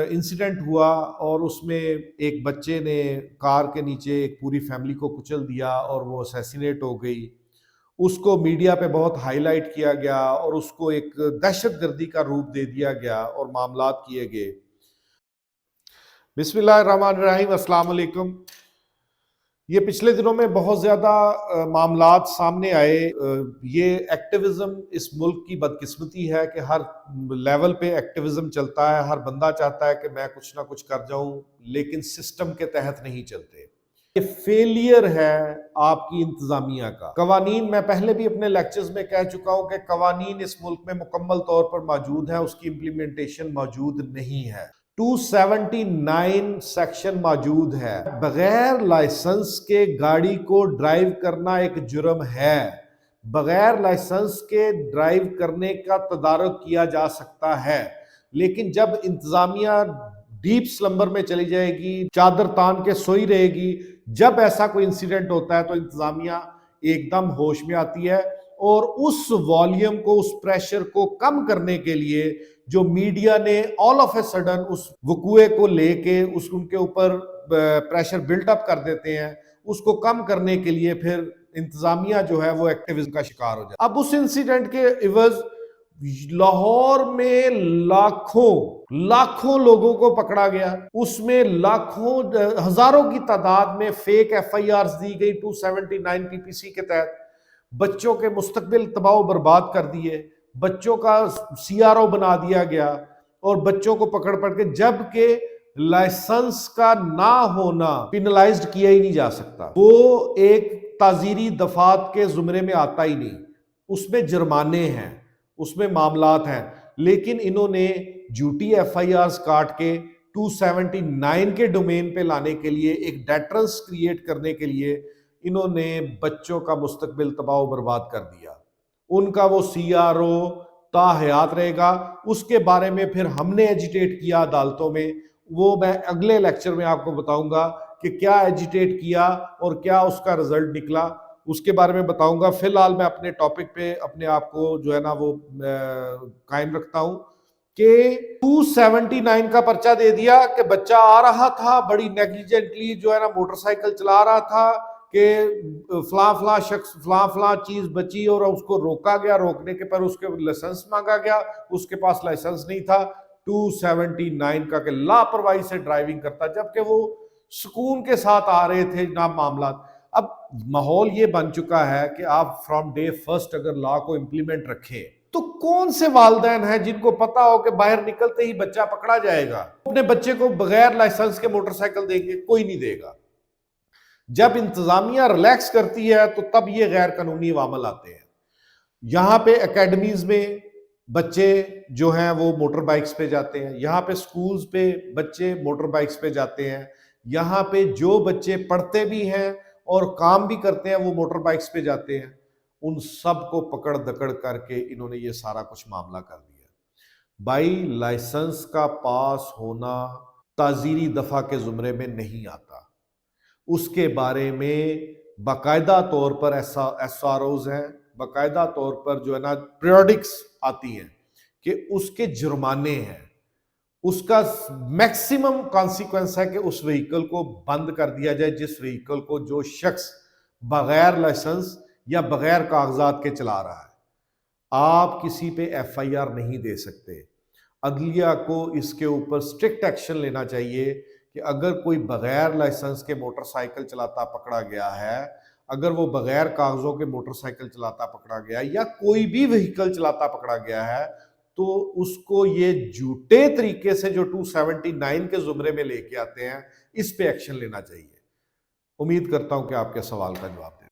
Incident ہوا اور اس میں ایک بچے نے کار کے نیچے ایک پوری فیملی کو کچل دیا اور وہ اسیسینیٹ ہو گئی. اس کو میڈیا پہ بہت ہائی لائٹ کیا گیا اور اس کو ایک دہشت گردی کا روپ دے دیا گیا اور معاملات کیے گئے. بسم اللہ الرحمن الرحیم. السلام علیکم. یہ پچھلے دنوں میں بہت زیادہ معاملات سامنے آئے. یہ ایکٹیویزم اس ملک کی بدقسمتی ہے کہ ہر لیول پہ ایکٹیویزم چلتا ہے. ہر بندہ چاہتا ہے کہ میں کچھ نہ کچھ کر جاؤں لیکن سسٹم کے تحت نہیں چلتے. یہ فیلئر ہے آپ کی انتظامیہ کا. قوانین میں پہلے بھی اپنے لیکچرز میں کہہ چکا ہوں کہ قوانین اس ملک میں مکمل طور پر موجود ہیں, اس کی امپلیمنٹیشن موجود نہیں ہے. 279 سیکشن موجود ہے. بغیر لائسنس کے گاڑی کو ڈرائیو کرنا ایک جرم ہے. بغیر لائسنس کے ڈرائیو کرنے کا تدارک کیا جا سکتا ہے, لیکن جب انتظامیہ ڈیپ سلمبر میں چلی جائے گی, چادر تان کے سوئی رہے گی, جب ایسا کوئی انسیڈنٹ ہوتا ہے تو انتظامیہ ایک دم ہوش میں آتی ہے اور اس والیوم کو, اس پریشر کو کم کرنے کے لیے جو میڈیا نے آل آف اے سڈن اس وقوعے کو لے کے ان کے اوپر پریشر بلٹ اپ کر دیتے ہیں, اس کو کم کرنے کے لیے پھر انتظامیہ جو ہے وہ ایکٹیویزم کا شکار ہو جائے. اب اس انسیڈنٹ کے عوض لاہور میں لاکھوں لوگوں کو پکڑا گیا. اس میں لاکھوں ہزاروں کی تعداد میں فیک ایف آئی آرز دی گئی 279 پی پی سی کے تحت. بچوں کے مستقبل تباہ و برباد کر دیے, بچوں کا سی آر او بنا دیا گیا اور بچوں کو پکڑ کے, جبکہ لائسنس کا نہ ہونا پینلائزڈ کیا ہی نہیں جا سکتا. وہ ایک تعزیری دفعات کے زمرے میں آتا ہی نہیں. اس میں جرمانے ہیں, اس میں معاملات ہیں, لیکن انہوں نے جھوٹی ایف آئی آرز کاٹ کے 279 کے ڈومین پہ لانے کے لیے, ایک ڈیٹرنس کریٹ کرنے کے لیے انہوں نے بچوں کا مستقبل تباہ و برباد کر دیا. ان کا وہ سی آر او تا حیات رہے گا. اس کے بارے میں پھر ہم نے ایجیٹیٹ کیا عدالتوں میں, وہ میں اگلے لیکچر میں آپ کو بتاؤں گا کہ کیا ایجیٹیٹ کیا اور کیا اس کا رزلٹ نکلا, اس کے بارے میں بتاؤں گا. فی الحال میں اپنے ٹاپک پہ اپنے آپ کو جو ہے نا وہ قائم رکھتا ہوں کہ 279 کا پرچہ دے دیا کہ بچہ آ رہا تھا بڑی نیگلیجنٹلی جو ہے نا موٹر سائیکل چلا رہا تھا کہ فلاں شخص فلاں چیز بچی اور اس کو روکا گیا, روکنے کے پر اس کے لائسنس مانگا گیا, اس کے پاس لائسنس نہیں تھا. 279 کا کہ لاپرواہی سے ڈرائیونگ کرتا, جبکہ وہ سکون کے ساتھ آ رہے تھے جناب معاملات. اب ماحول یہ بن چکا ہے کہ آپ فرام ڈے فرسٹ اگر لا کو امپلیمنٹ رکھیں تو کون سے والدین ہیں جن کو پتا ہو کہ باہر نکلتے ہی بچہ پکڑا جائے گا, اپنے بچے کو بغیر لائسنس کے موٹر سائیکل دیں گے؟ کوئی نہیں دے گا. جب انتظامیہ ریلیکس کرتی ہے تو تب یہ غیر قانونی عوامل آتے ہیں. یہاں پہ اکیڈمیز میں بچے جو ہیں وہ موٹر بائکس پہ جاتے ہیں, یہاں پہ سکولز پہ بچے موٹر بائکس پہ جاتے ہیں, یہاں پہ جو بچے پڑھتے بھی ہیں اور کام بھی کرتے ہیں وہ موٹر بائکس پہ جاتے ہیں. ان سب کو پکڑ دکڑ کر کے انہوں نے یہ سارا کچھ معاملہ کر دیا. بھائی لائسنس کا پاس ہونا تعزیری دفعہ کے زمرے میں نہیں آتا. اس کے بارے میں باقاعدہ طور پر ایس آر اوز ہیں, باقاعدہ طور پر جو ہے نا پیریوڈکس آتی ہیں کہ اس کے جرمانے ہیں. اس کا میکسیمم کانسیکوینس ہے کہ اس وہیکل کو بند کر دیا جائے جس وہیکل کو جو شخص بغیر لائسنس یا بغیر کاغذات کے چلا رہا ہے. آپ کسی پہ ایف آئی آر نہیں دے سکتے. عدلیہ کو اس کے اوپر سٹرکٹ ایکشن لینا چاہیے کہ اگر کوئی بغیر لائسنس کے موٹر سائیکل چلاتا پکڑا گیا ہے, اگر وہ بغیر کاغذوں کے موٹر سائیکل چلاتا پکڑا گیا یا کوئی بھی وہیکل چلاتا پکڑا گیا ہے, تو اس کو یہ جھوٹے طریقے سے جو 279 کے زمرے میں لے کے آتے ہیں اس پہ ایکشن لینا چاہیے. امید کرتا ہوں کہ آپ کے سوال کا جواب دیں.